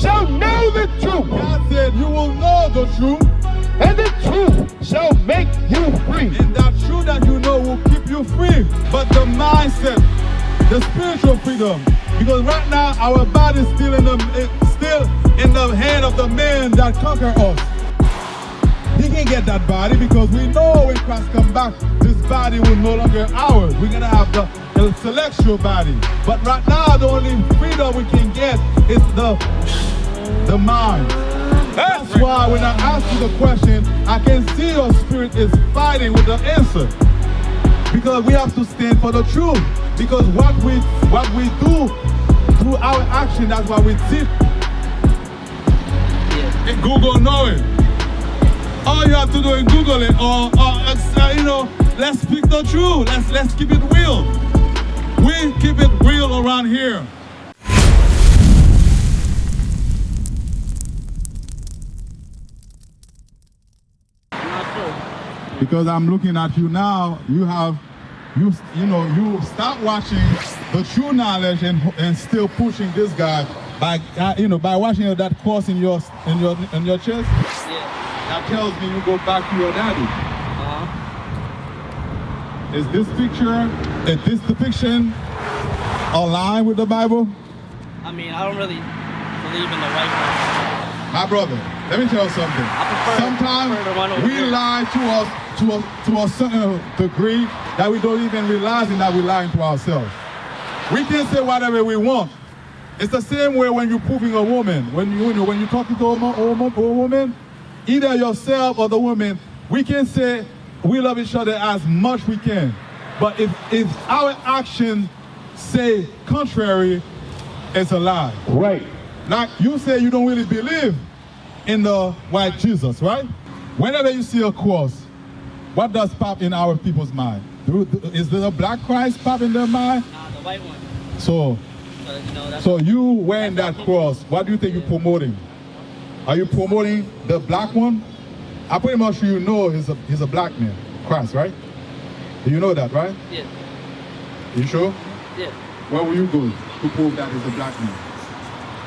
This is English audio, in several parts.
shall know the truth. God said you will know the truth. And the truth shall make you free. And that truth that you know will keep you free. But the mindset, the spiritual freedom. Because right now our body is still in the hand of the man that conquer us. He can get that body because we know when Christ comes back, this body will no longer ours. We're gonna have the celestial body. But right now the only freedom we can get is the mind. That's why when I ask you the question, I can see your spirit is fighting with the answer. Because we have to stand for the truth. Because what we do through our action, that's what we see. And Google know it. All you have to do is Google it, or let's speak the truth. Let's keep it real. We keep it real around here. Because I'm looking at you now, you start watching the true knowledge and still pushing this guy by watching that cross in your chest. Yeah. That tells me you go back to your daddy. Is this depiction aligned with the Bible? I mean, I don't really believe in the white one. My brother, let me tell you something. Sometimes we lie to a certain degree that we don't even realize that we're lying to ourselves. We can say whatever we want. It's the same way when you're proving a woman. When you're talking to a woman, either yourself or the woman, we can say we love each other as much as we can. But if our actions say contrary, it's a lie. Right. Like you say you don't really believe in the white Jesus, right? Whenever you see a cross, what does pop in our people's mind? Is there a black Christ pop in their mind? Nah, the white one. So you wearing that cross, what do you think you're promoting? Are you promoting the black one? I'm pretty much sure you know he's a black man, Christ, right? You know that, right? Yeah. You sure? Yeah. Where will you go to prove that he's a black man?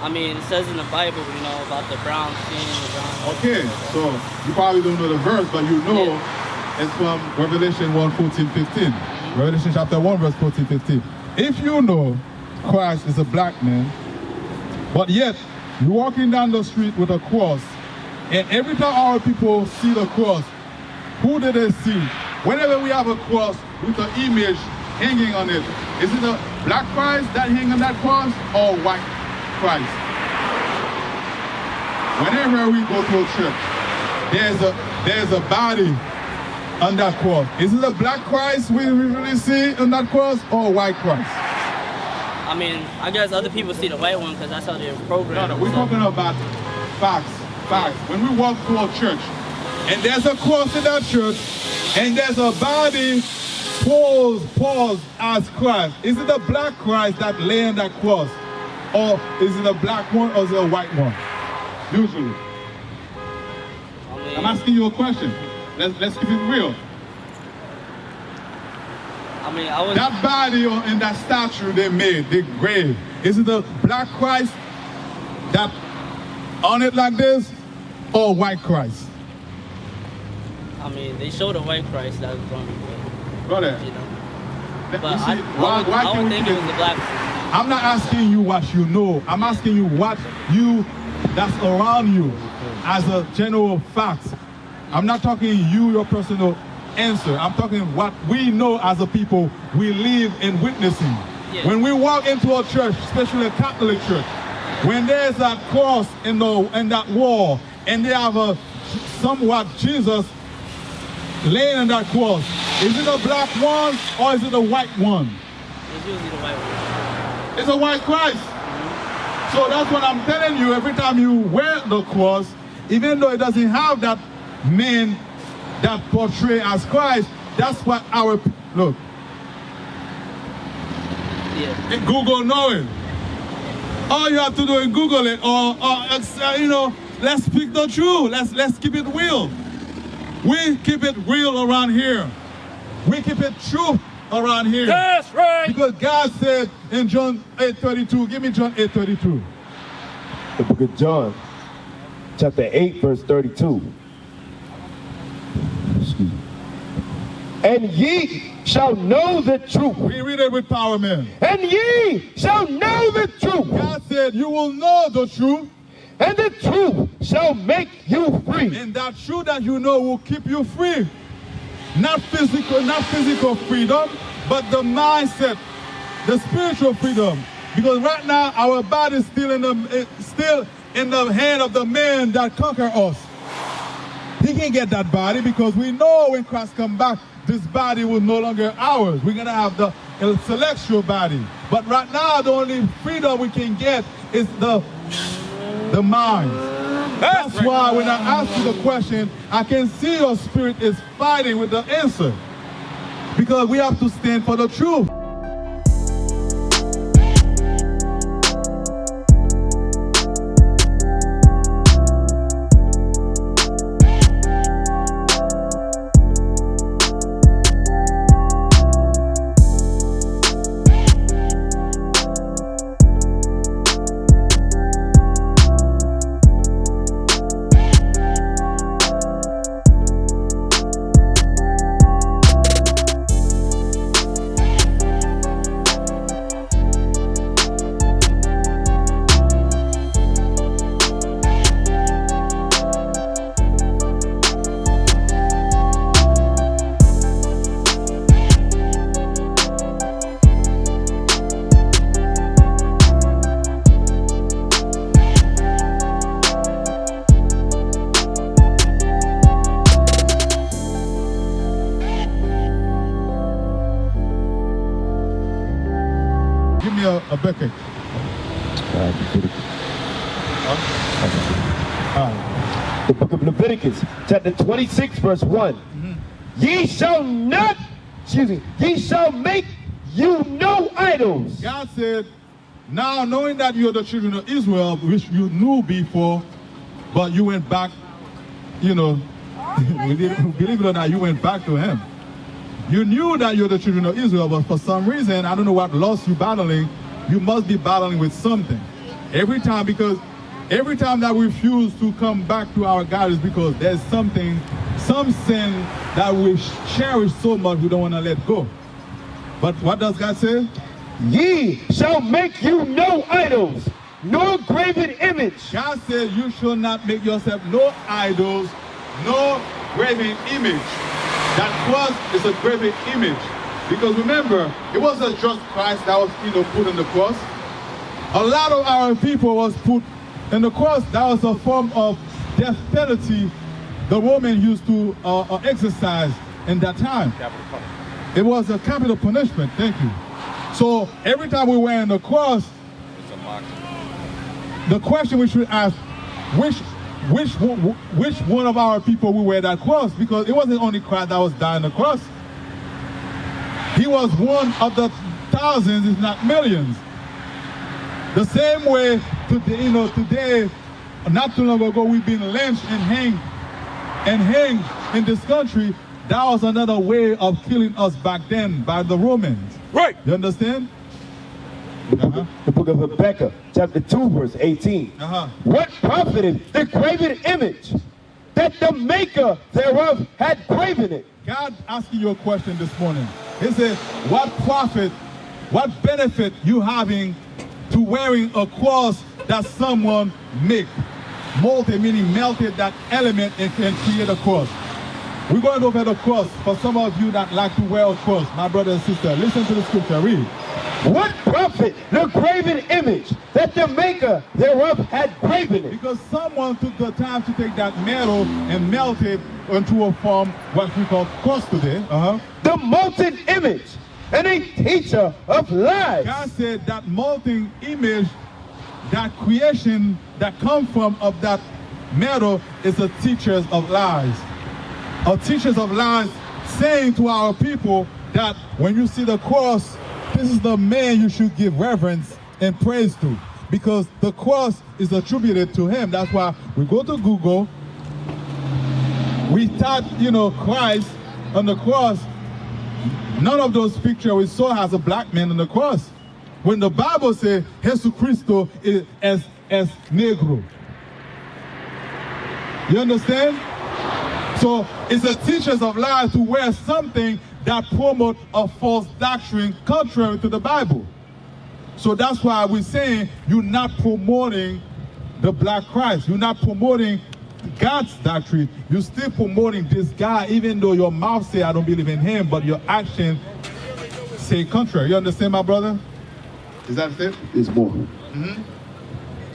I mean, it says in the Bible, about the brown skin and the brown. Okay, so you probably don't know the verse, but you know it's from Revelation 1:14-15. Revelation chapter 1, verse 14-15. If you know Christ is a black man, but yet you're walking down the street with a cross, and every time our people see the cross, who do they see? Whenever we have a cross with an image hanging on it, is it a black Christ that hangs on that cross or white Christ? Whenever we go to a church, there's a body on that cross. Is it a black Christ we really see on that cross or a white Christ? I mean, I guess other people see the white one because that's how they're programmed. No, we're talking about facts. When we walk to a church and there's a cross in that church and there's a body posed as Christ, is it a black Christ that lay on that cross? Or is it a black one or is it a white one? Usually. I'm asking you a question. Let's keep it real. That body and that statue they made, they grave, is it a black Christ that on it like this or white Christ? I mean, they showed a white Christ that was going to be brother. But I would think it was the black one. I'm not asking you what you know. I'm asking you what that's around you as a general fact. I'm not talking you, your personal answer. I'm talking what we know as a people we live in witnessing. Yeah. When we walk into a church, especially a Catholic church, when there's that cross in that wall and they have a somewhat Jesus laying on that cross, is it a black one or is it a white one? It's usually the white one. It's a white Christ. So that's what I'm telling you. Every time you wear the cross, even though it doesn't have that man that portray as Christ, that's what our look. Yeah. Google know it. All you have to do is Google it, or let's speak the truth. Let's keep it real. We keep it real around here. We keep it true around here. That's right. Because God said in John 8:32, give me John 8:32. The book of John, chapter 8, verse 32. Excuse me. And ye shall know the truth. We read it with power, man. And ye shall know the truth. God said, you will know the truth. And the truth shall make you free. And that truth that you know will keep you free. Not physical freedom, but the mindset, the spiritual freedom. Because right now our body is still in the hand of the man that conquer us. He can't get that body because we know when Christ comes back, this body will no longer ours. We're gonna have the celestial body. But right now the only freedom we can get is the mind. That's why when I ask you the question, I can see your spirit is fighting with the answer. Because we have to stand for the truth. A bucket. The book of Leviticus, chapter 26, verse 1. Ye shall not, ye shall make you no idols. God said, now knowing that you're the children of Israel, which you knew before, but you went back, you know, believe it or not, you went back to him. You knew that you're the children of Israel, but for some reason, I don't know what loss you're battling, you must be battling with something. Every time that we refuse to come back to our God is because there's something, some sin that we cherish so much we don't want to let go. But what does God say? Ye shall make you no idols, nor graven image. God said you shall not make yourself no idols, no graven image. That cross is a graven image. Because remember, it wasn't just Christ that was put on the cross. A lot of our people was put in the cross. That was a form of death penalty the Roman used to exercise in that time. Capital punishment. It was a capital punishment, thank you. So every time we were on the cross, It's a mock. the question we should ask, which one of our people will wear that cross? Because it wasn't only Christ that was dying on the cross. He was one of the thousands, if not millions. The same way today, not too long ago, we've been lynched and hanged in this country. That was another way of killing us back then by the Romans. Right. You understand? The book of Habakkuk, chapter 2, verse 18. What profited the graven image that the maker thereof had graven it? God asking you a question this morning. He said, what profit, what benefit you having to wearing a cross that someone make? Molded, meaning melted that element and can create a cross. We're going to look at the cross. For some of you that like to wear a cross, my brother and sister, listen to the scripture, read. What profit the graven image that the maker thereof had graven it? Because someone took the time to take that metal and melt it into a form, what we call cross today. The molten image and a teacher of lies. God said that molten image, that creation that comes from of that metal is a teachers of lies. A teachers of lies saying to our people that when you see the cross, this is the man you should give reverence and praise to, because the cross is attributed to him. That's why we go to Google, we type, Christ on the cross. None of those pictures we saw has a black man on the cross. When the Bible says Jesus Christo is as negro. You understand? So it's the teachers of lies to wear something that promote a false doctrine contrary to the Bible. So that's why we're saying you're not promoting the black Christ. You're not promoting God's doctrine. You're still promoting this guy, even though your mouth say I don't believe in him, but your action say contrary. You understand, my brother? Is that it? There's more.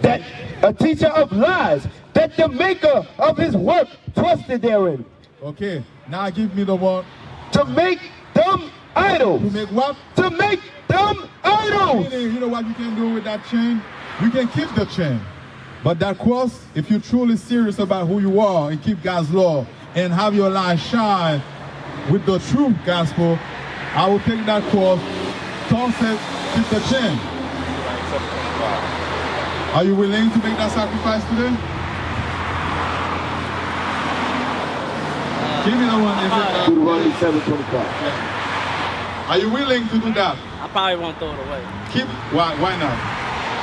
That a teacher of lies, that the maker of his work trusted therein. Okay, now give me the one. To make dumb idols. To make what? To make dumb idols. You know what you can do with that chain? You can keep the chain. But that cross, if you're truly serious about who you are and keep God's law and have your light shine with the true gospel, I will take that cross, toss it, keep the chain. Are you willing to make that sacrifice today? Give me the one. Deuteronomy 7:25. Yeah. Are you willing to do that? I probably won't throw it away. Why not?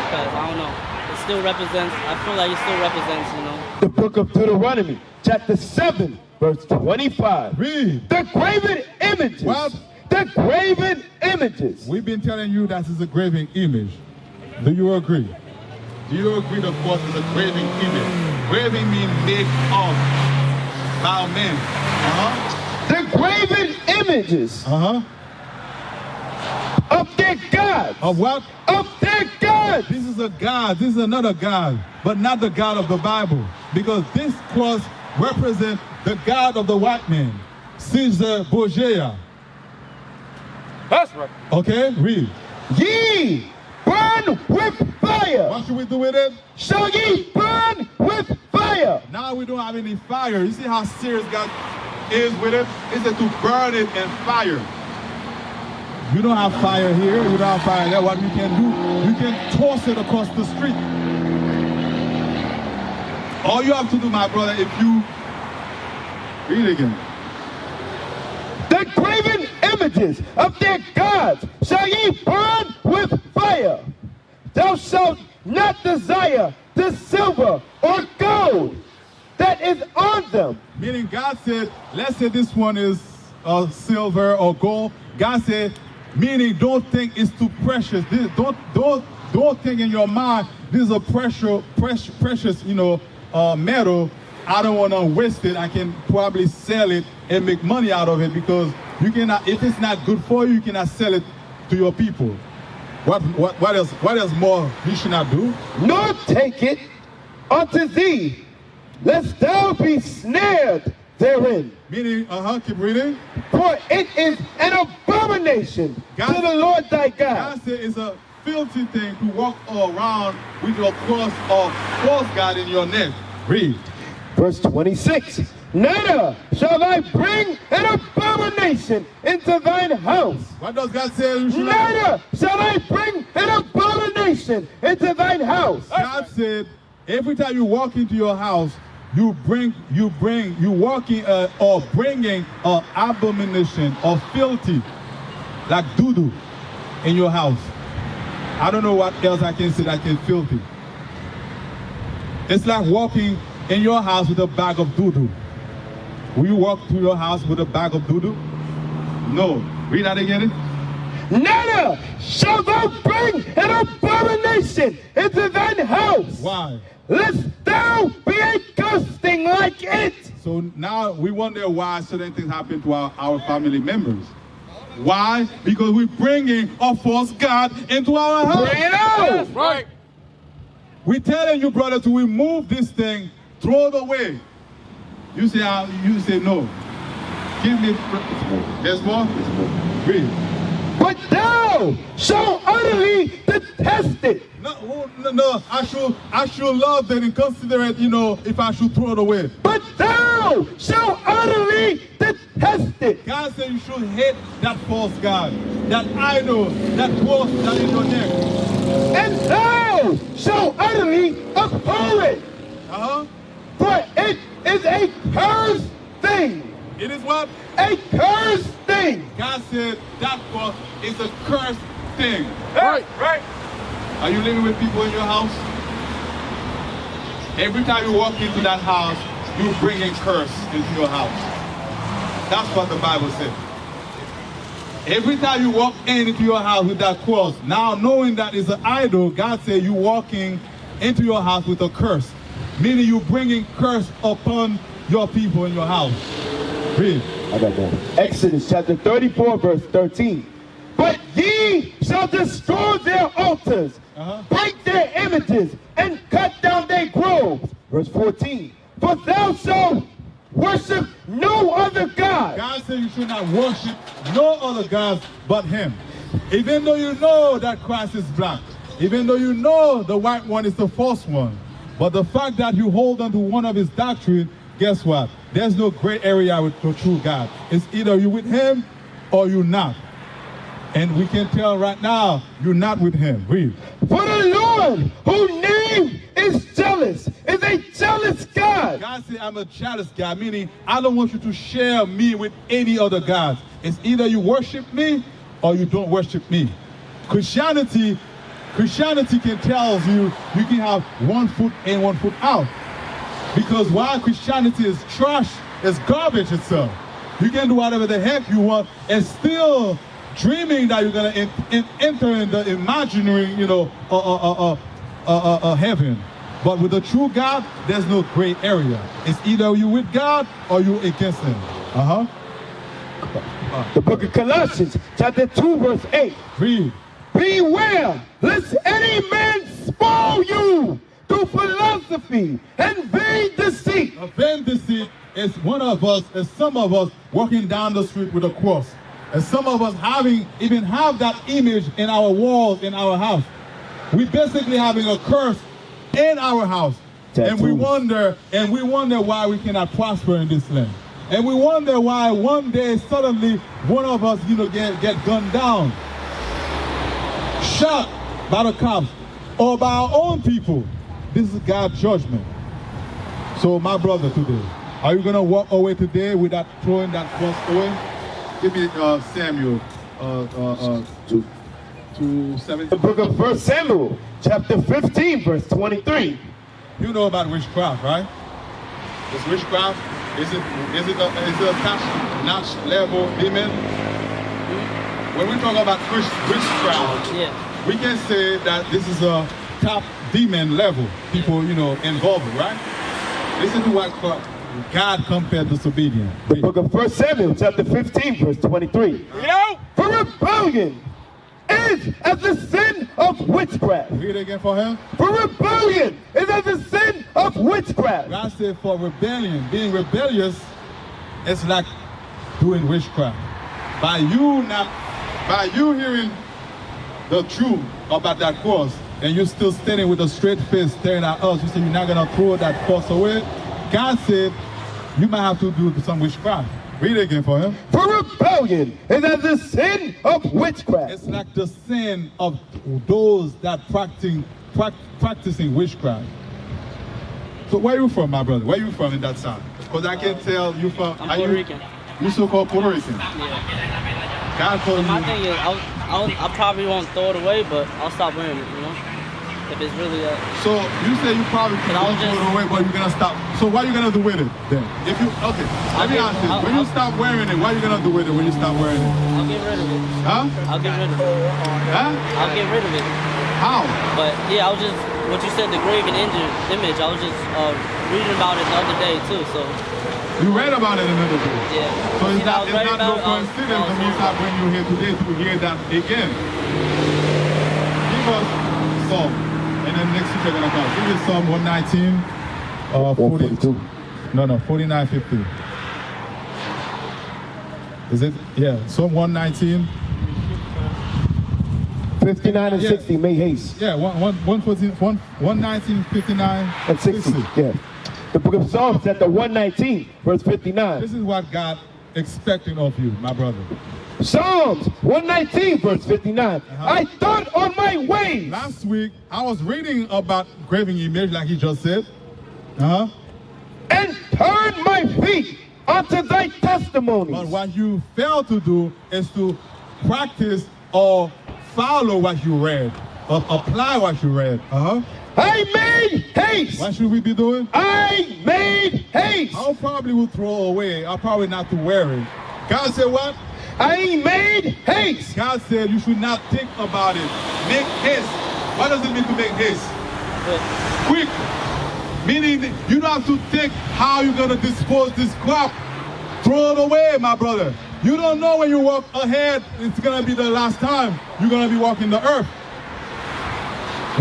Because I don't know. It still represents, I feel like it still represents, you know. The book of Deuteronomy, chapter 7, verse 25. Read. The graven images. What? The graven images. We've been telling you that is a graven image. Do you agree? Do you agree the cross is a graven image? Graven means made of by men. The graven images of their gods. Of what? Of their gods. This is a God. This is another God, but not the God of the Bible. Because this cross represents the God of the white man, Caesar Borgia. That's right. Okay, read. Ye burn with fire. What should we do with it? Shall ye burn with fire? Now we don't have any fire. You see how serious God is with it? He said to burn it in fire. You don't have fire here. You don't have fire there. What you can do, you can toss it across the street. All you have to do, my brother, if you read again. The graven images of their gods shall ye burn with fire. Thou shalt not desire the silver or gold that is on them. Meaning God said, let's say this one is silver or gold. God said, meaning don't think it's too precious. Don't think in your mind this is a precious, metal. I don't want to waste it. I can probably sell it and make money out of it, because you cannot. If it's not good for you, you cannot sell it to your people. What else more you should not do? Nor take it unto thee, lest thou be snared therein. Meaning, keep reading. For it is an abomination to the Lord thy God. God said it's a filthy thing to walk around with your cross of false God in your neck. Read. Verse 26. Neither shall I bring an abomination into thine house. What does God say? Neither shall I bring an abomination into thine house. God said, every time you walk into your house, you walking or bringing an abomination or filthy, like doo-doo, in your house. I don't know what else I can say that can filthy. It's like walking in your house with a bag of doo-doo. Will you walk to your house with a bag of doo-doo? No. Read that again. Neither shall thou bring an abomination into thine house. Why? Lest thou be a gusting like it. So now we wonder why certain things happen to our family members. Why? Because we're bringing a false God into our house. Bring it out. Right. We're telling you, brother, to remove this thing, throw it away. You say no. Give me. There's more. Read. But thou shalt utterly detest it. No. I should love it and consider it, if I should throw it away. But thou shalt utterly detest it. God said you should hate that false God, that idol, that cross that in your neck. And thou shalt utterly abhor it. For it is a cursed thing. It is what? A cursed thing. God said that cross is a cursed thing. Right. Are you living with people in your house? Every time you walk into that house, you bring a curse into your house. That's what the Bible says. Every time you walk into your house with that cross, now knowing that it's an idol, God said you walking into your house with a curse. Meaning you bringing curse upon your people in your house. Read. I got that. Exodus chapter 34, verse 13. But ye shall destroy their altars, break their images, and cut down their groves. Verse 14. For thou shalt worship no other God. God said you should not worship no other gods but him. Even though you know that Christ is black, even though you know the white one is the false one, but the fact that you hold on to one of his doctrine, guess what? There's no gray area with the true God. It's either you with him or you're not. And we can tell right now, you're not with him. Read. For the Lord, whose name is jealous, is a jealous God. God said, I'm a jealous God, meaning I don't want you to share me with any other gods. It's either you worship me or you don't worship me. Christianity can tell you can have 1 foot in, 1 foot out. Because while Christianity is trash, it's garbage itself. You can do whatever the heck you want and still dreaming that you're going to enter in the imaginary, heaven. But with the true God, there's no gray area. It's either you with God or you against him. The book of Colossians, chapter 2, verse 8. Read. Beware, lest any man spoil you through philosophy and vain deceit. A vain deceit is one of us, is some of us walking down the street with a cross. And some of us even have that image in our walls, in our house. We basically having a curse in our house. Tattoos. And we wonder why we cannot prosper in this land. And we wonder why one day suddenly one of us, get gunned down, shot by the cops or by our own people. This is God's judgment. So my brother today, are you going to walk away today without throwing that cross away? Give me Samuel 2:17. The book of 1 Samuel, chapter 15, verse 23. You know about witchcraft, right? Is witchcraft, is it a top-notch level demon? When we talk about witchcraft, we can say that this is a top demon level. People, involved, right? Listen to what God compared disobedience. The book of 1 Samuel, chapter 15, verse 23. For rebellion is as the sin of witchcraft. Read it again for him. For rebellion is as the sin of witchcraft. God said for rebellion, being rebellious, it's like doing witchcraft. By you hearing the truth about that cross, and you're still standing with a straight face staring at us, you say you're not going to throw that cross away. God said you might have to do some witchcraft. Read it again for him. For rebellion is as the sin of witchcraft. It's like the sin of those that practicing witchcraft. So where are you from, my brother? Where are you from in that side? Because I can tell you from... I'm Puerto Rican. You so-called Puerto Rican? Yeah. God told you... My thing is, I probably won't throw it away, but I'll stop wearing it, If it's really So you say you probably won't throw it away, but you're going to stop. So what are you going to do with it then? Let me ask you. When you stop wearing it, what are you going to do with it when you stop wearing it? I'll get rid of it. Huh? I'll get rid of it. Huh? I'll get rid of it. How? But yeah, what you said, the Graven image, I was just reading about it the other day too, so. You read about it another day? Yeah. So it's not no coincidence that means I bring you here today to hear that again. Give us Psalm, and then next week we're going to come. Give us Psalm 119, 142. No, 49:50. Is it? Yeah, Psalm 119. 59 and 60, make haste. Yeah, 119, 59, and 60. Yeah. The book of Psalms, chapter 119, verse 59. This is what God expecting of you, my brother. Psalms 119, verse 59. I thought on my ways. Last week, I was reading about graven image, like he just said. And turned my feet unto thy testimonies. But what you fail to do is to practice or follow what you read, or apply what you read. I made haste. What should we be doing? I made haste. I'll probably will throw away. I'll probably not to wear it. God said what? I made haste. God said you should not think about it. Make haste. What does it mean to make haste? Quick. Meaning that you don't have to think how you're going to dispose this crop. Throw it away, my brother. You don't know when you walk ahead, it's going to be the last time you're going to be walking the earth.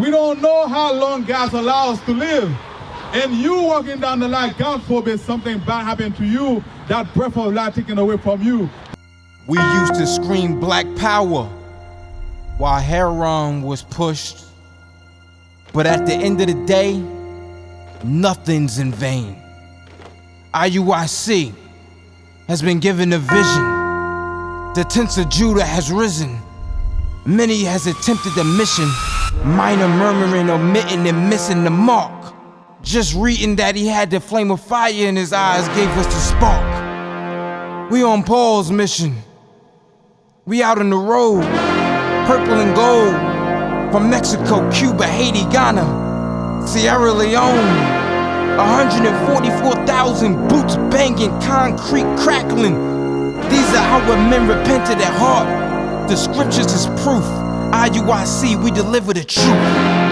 We don't know how long God allows us to live. And you walking down the line, God forbid something bad happened to you, that breath of life taken away from you. We used to scream black power while heroin was pushed. But at the end of the day, nothing's in vain. IUIC has been given a vision. The tents of Judah has risen. Many has attempted the mission, minor murmuring, omitting, and missing the mark. Just reading that he had the flame of fire in his eyes gave us the spark. We on Paul's mission. We out on the road, purple and gold, from Mexico, Cuba, Haiti, Ghana, Sierra Leone. 144,000 boots banging, concrete crackling. These are our men repented at heart. The scriptures is proof. IUIC, we deliver the truth.